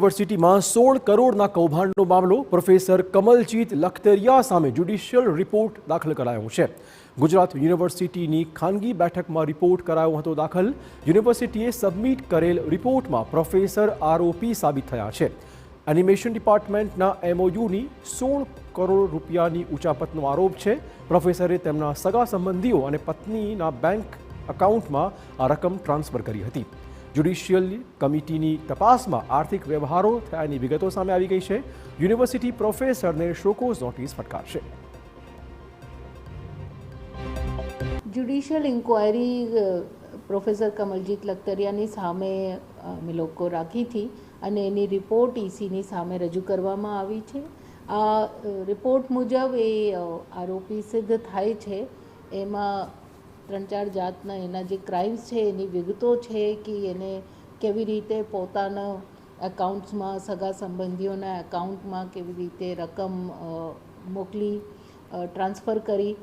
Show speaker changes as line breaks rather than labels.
યુનિવર્સિટીમાં 16 કરોડના કૌભાંડનો મામલો પ્રોફેસર કમલજીત લખતરિયા સામે જ્યુડિશિયલ રિપોર્ટ દાખલ કરાયો છે। ગુજરાત યુનિવર્સિટીની ખાનગી બેઠકમાં રિપોર્ટ કરાયો હતો દાખલ। યુનિવર્સિટીએ સબમિટ કરેલ રિપોર્ટમાં પ્રોફેસર આરોપી સાબિત થયા છે। એનિમેશન ડિપાર્ટમેન્ટના એમઓયુની 16 કરોડ રૂપિયાની ઉચાપતનો આરોપ છે। પ્રોફેસરે તેમના સગા સંબંધીઓ અને પત્નીના બેંક એકાઉન્ટમાં આ રકમ ટ્રાન્સફર કરી હતી। જ્યુડિશિયલ કમિટીની તપાસમાં આર્થિક વ્યવહારો થયાની વિગતો સામે આવી ગઈ છે। યુનિવર્સિટી પ્રોફેસરને શોકોઝ નોટિસ ફટકારશે।
જ્યુડિશિયલ ઇન્ક્વાયરી પ્રોફેસર કમલજીત લખતરિયાની સામે અમે લોકો રાખી હતી અને એની રિપોર્ટ ઈસીની સામે રજૂ કરવામાં આવી છે। આ રિપોર્ટ મુજબ એ આરોપી સિદ્ધ થાય છે। એમાં 3-4 જાતના એના જે ક્રાઇમ્સ છે એની વિગતો છે કે એને કેવી રીતે પોતાના એકાઉન્ટ્સમાં સગા સંબંધીઓના એકાઉન્ટમાં કેવી રીતે રકમ મોકલી ટ્રાન્સફર કરી